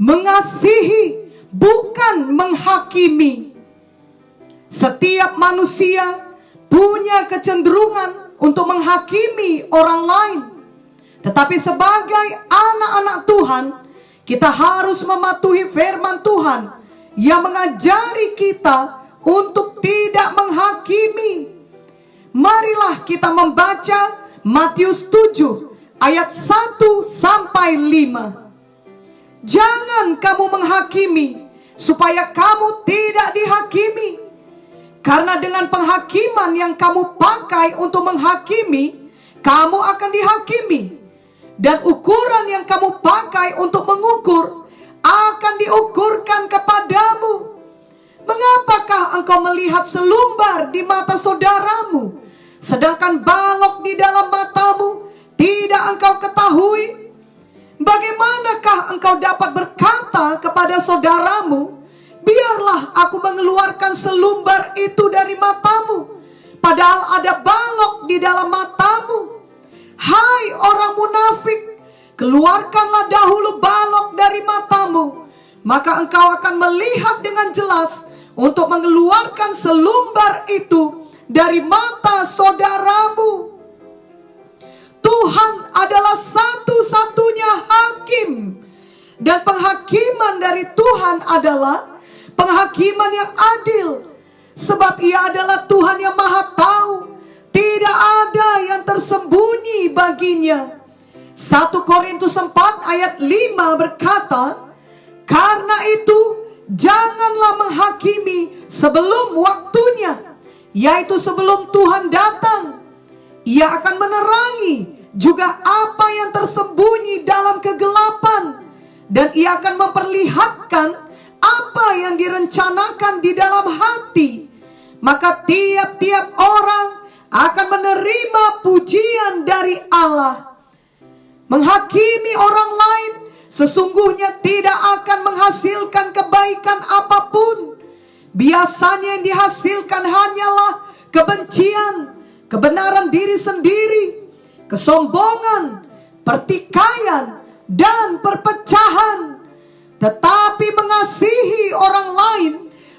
mengasihi, bukan menghakimi. Setiap manusia punya kecenderungan untuk menghakimi orang lain. Tetapi sebagai anak-anak Tuhan, kita harus mematuhi firman Tuhan yang mengajari kita untuk tidak menghakimi. Marilah kita membaca Matius 7 ayat 1 sampai 5. Jangan kamu menghakimi, supaya kamu tidak dihakimi. Karena dengan penghakiman yang kamu pakai untuk menghakimi, kamu akan dihakimi. Dan ukuran yang kamu pakai untuk mengukur akan diukurkan kepadamu. Mengapakah engkau melihat selumbar di mata saudaramu, sedangkan balok di dalam matamu tidak engkau ketahui? Bagaimanakah engkau dapat berkata kepada saudaramu, biarlah aku mengeluarkan selumbar itu dari matamu, padahal ada balok di dalam matamu? Hai orang munafik, keluarkanlah dahulu balok dari matamu, maka engkau akan melihat dengan jelas untuk mengeluarkan selumbar itu dari mata saudaramu. Tuhan adalah satu-satunya hakim, dan penghakiman dari Tuhan adalah penghakiman yang adil, sebab Ia adalah Tuhan yang Maha Tahu. Tidak ada yang tersembunyi baginya. 1 Korintus 4 ayat 5 berkata, karena itu janganlah menghakimi sebelum waktunya, yaitu sebelum Tuhan datang. Ia akan menerangi juga apa yang tersembunyi dalam kegelapan, dan Ia akan memperlihatkan apa yang direncanakan di dalam hati. Maka tiap-tiap orang akan menerima pujian dari Allah. Menghakimi orang lain sesungguhnya tidak akan menghasilkan kebaikan apapun. Biasanya yang dihasilkan hanyalah kebencian, kebenaran diri sendiri, kesombongan, pertikaian, dan perpecahan. Tetapi mengasihi orang lain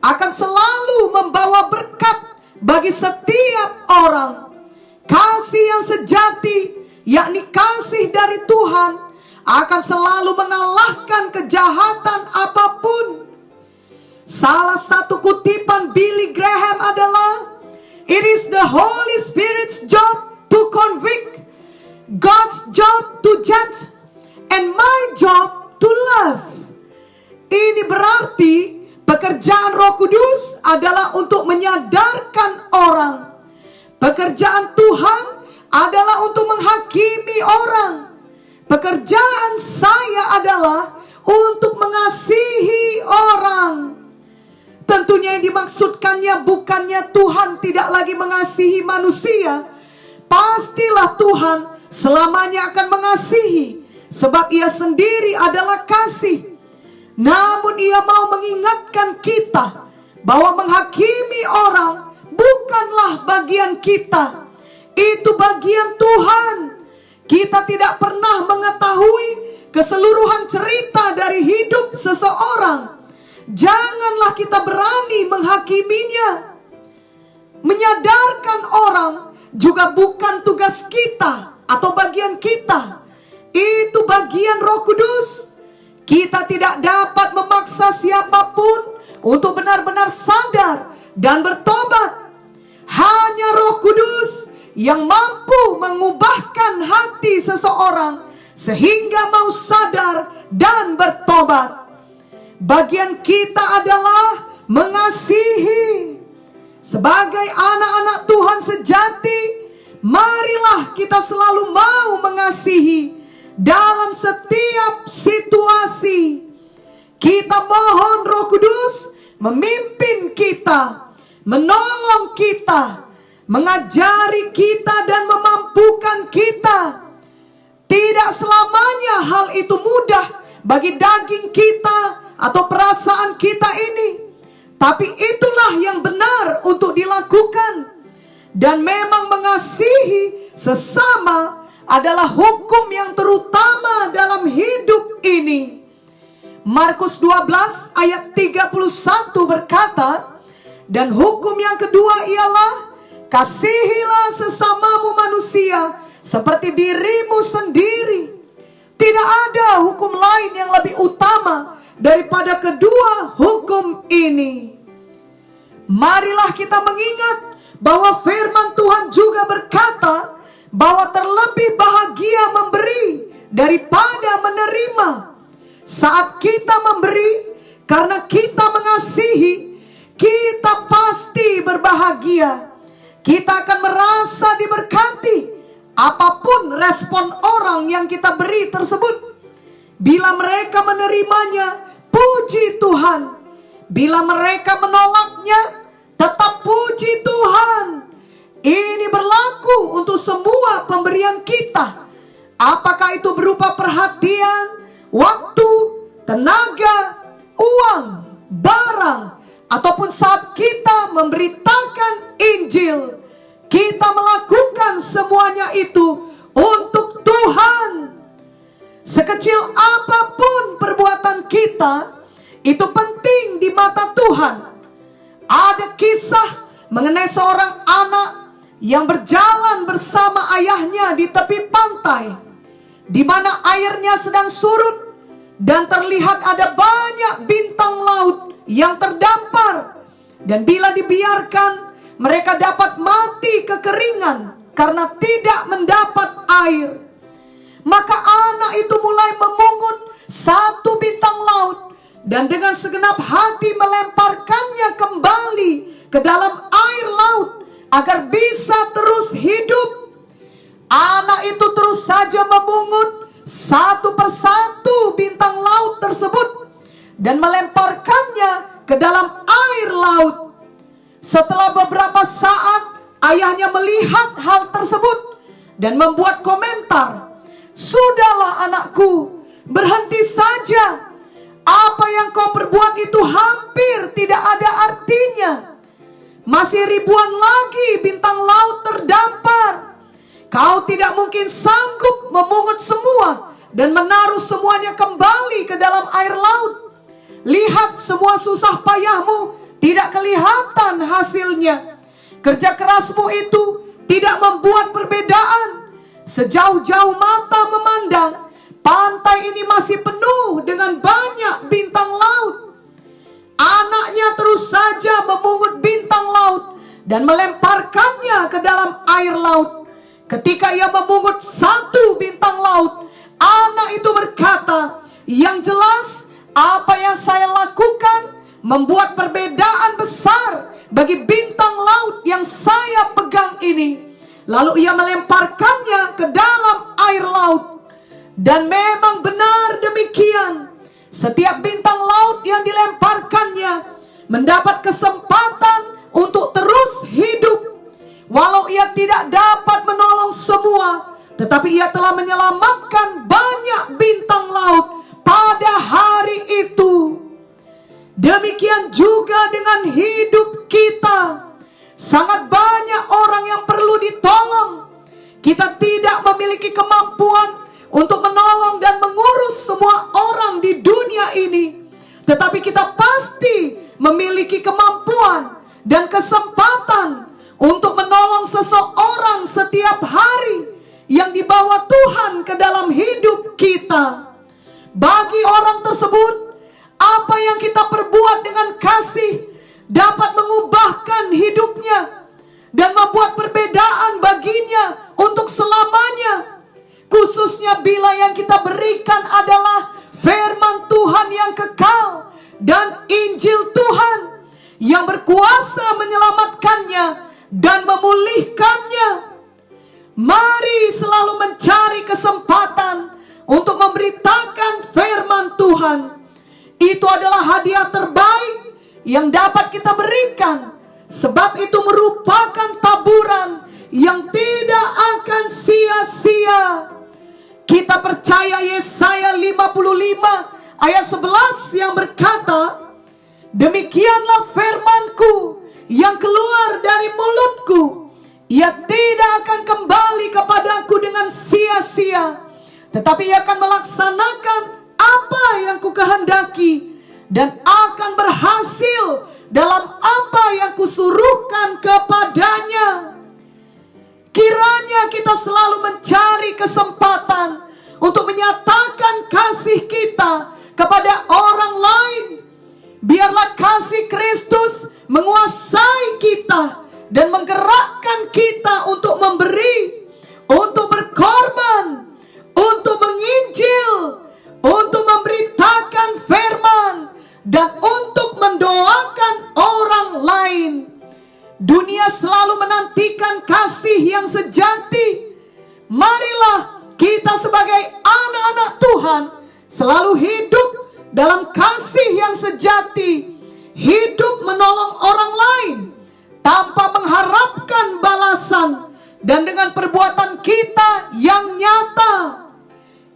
akan selalu membawa berkat bagi setiap orang. Kasih yang sejati, yakni kasih dari Tuhan, akan selalu mengalahkan kejahatan apapun. Salah satu kutipan Billy Graham adalah, it is the Holy Spirit's job to convict, God's job to judge, and my job to love. Ini berarti pekerjaan Roh Kudus adalah untuk menyadarkan orang. Pekerjaan Tuhan adalah untuk menghakimi orang. Pekerjaan saya adalah untuk mengasihi orang. Tentunya yang dimaksudkannya bukannya Tuhan tidak lagi mengasihi manusia. Pastilah Tuhan selamanya akan mengasihi, sebab Ia sendiri adalah kasih. Namun Ia mau mengingatkan kita bahwa menghakimi orang bukanlah bagian kita, itu bagian Tuhan. Kita tidak pernah mengetahui keseluruhan cerita dari hidup seseorang. Janganlah kita berani menghakiminya. Menyadarkan orang juga bukan tugas kita atau bagian kita. Itu bagian Roh Kudus. Kita tidak dapat memaksa siapapun untuk benar-benar sadar dan bertobat. Hanya Roh Kudus yang mampu mengubahkan hati seseorang sehingga mau sadar dan bertobat. Bagian kita adalah mengasihi. Sebagai anak-anak Tuhan sejati, marilah kita selalu mau mengasihi dalam setiap situasi. Kita mohon Roh Kudus memimpin kita, menolong kita, mengajari kita dan memampukan kita. Tidak selamanya hal itu mudah bagi daging kita atau perasaan kita ini, tapi itulah yang benar untuk dilakukan. Dan memang mengasihi sesama adalah hukum yang terutama dalam hidup ini. Markus 12 ayat 31 berkata, dan hukum yang kedua ialah, kasihilah sesamamu manusia seperti dirimu sendiri. Tidak ada hukum lain yang lebih utama daripada kedua hukum ini. Marilah kita mengingat bahwa firman Tuhan juga berkata bahwa terlebih bahagia memberi daripada menerima. Saat kita memberi karena kita mengasihi, kita pasti berbahagia. Kita akan merasa diberkati apapun respon orang yang kita beri tersebut. Bila mereka menerimanya, puji Tuhan. Bila mereka menolaknya, tetap puji Tuhan. Ini berlaku untuk semua pemberian kita. Apakah itu berupa perhatian, waktu, tenaga, uang, barang, ataupun saat kita memberitakan Injil. Kita melakukan semuanya itu untuk Tuhan. Sekecil apapun perbuatan kita, itu penting di mata Tuhan. Ada kisah mengenai seorang anak yang berjalan bersama ayahnya di tepi pantai, di mana airnya sedang surut dan terlihat ada banyak bintang laut yang terdampar. Dan bila dibiarkan, mereka dapat mati kekeringan karena tidak mendapat air. Maka anak itu mulai memungut satu bintang laut dan dengan segenap hati melemparkannya kembali ke dalam air laut agar bisa terus hidup. Anak itu terus saja memungut satu persatu bintang laut tersebut dan melemparkannya ke dalam air laut. Setelah beberapa saat, ayahnya melihat hal tersebut dan membuat komentar, "Sudahlah anakku, berhenti saja. Apa yang kau perbuat itu hampir tidak ada artinya. Masih ribuan lagi bintang laut terdampar. Kau tidak mungkin sanggup memungut semua dan menaruh semuanya kembali ke dalam air laut. Lihat, semua susah payahmu tidak kelihatan hasilnya. Kerja kerasmu itu tidak membuat perbedaan. Sejauh-jauh mata memandang, pantai ini masih penuh dengan banyak bintang laut." Anaknya terus saja memungut bintang laut dan melemparkannya ke dalam air laut. Ketika ia memungut satu bintang laut, anak itu berkata, "Yang jelas apa yang saya lakukan membuat perbedaan besar bagi bintang laut yang saya pegang ini." Lalu ia melemparkannya ke dalam air laut. Dan memang benar demikian. Setiap bintang laut yang dilemparkannya mendapat kesempatan untuk terus hidup. Walau ia tidak dapat menolong semua, tetapi ia telah menyelamatkan banyak bintang laut pada hari itu. Demikian juga dengan hidup kita. Sangat banyak orang yang perlu ditolong. Kita tidak memiliki kemampuan untuk menolong dan mengurus semua orang di dunia ini. Tetapi kita pasti memiliki kemampuan dan kesempatan untuk menolong seseorang setiap hari yang dibawa Tuhan ke dalam hidup kita. Bagi orang tersebut, apa yang kita perbuat dengan kasih dapat mengubahkan hidupnya dan membuat perbedaan baginya untuk selamanya. Khususnya bila yang kita berikan adalah firman Tuhan yang kekal dan Injil Tuhan yang berkuasa menyelamatkannya dan memulihkannya. Mari selalu mencari kesempatan untuk memberitakan firman Tuhan. Itu adalah hadiah terbaik yang dapat kita berikan, sebab itu merupakan taburan yang tidak akan sia-sia. Kita percaya Yesaya 55 ayat 11 yang berkata, "Demikianlah firman-Ku yang keluar dari mulut-Ku. Ia tidak akan kembali kepadaku dengan sia-sia, tetapi ia akan melaksanakan apa yang Ku kehendaki dan akan berhasil dalam apa yang kusuruhkan kepadanya. Kiranya kita selalu mencari kesempatan untuk menyatakan kasih kita kepada orang lain. Biarlah kasih Kristus menguasai kita dan menggerakkan kita untuk memberi, untuk berkorban, untuk menginjil, untuk memberitakan firman, dan untuk mendoakan orang lain. Dunia selalu menantikan kasih yang sejati. Marilah kita sebagai anak-anak Tuhan selalu hidup dalam kasih yang sejati, hidup menolong orang lain tanpa mengharapkan balasan, dan dengan perbuatan kita yang nyata.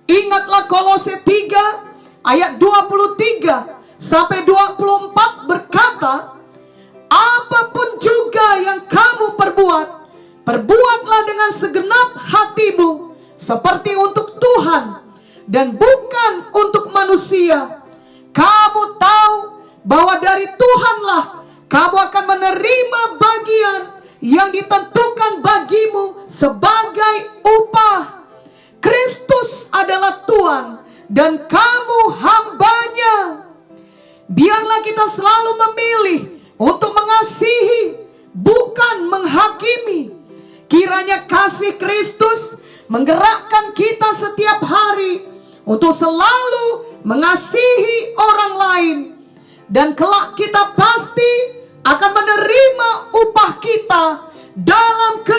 Ingatlah Kolose 3 ayat 23 sampai 24 berkata, apapun juga yang kamu perbuat, perbuatlah dengan segenap hatimu seperti untuk Tuhan dan bukan untuk manusia. Kamu tahu bahwa dari Tuhanlah kamu akan menerima bagian yang ditentukan bagimu sebagai upah. Kristus adalah Tuhan dan kamu hambanya. Biarlah kita selalu memilih untuk mengasihi, bukan menghakimi. Kiranya kasih Kristus menggerakkan kita setiap hari untuk selalu mengasihi orang lain, dan kelak kita pasti akan menerima upah kita dalam kehidupan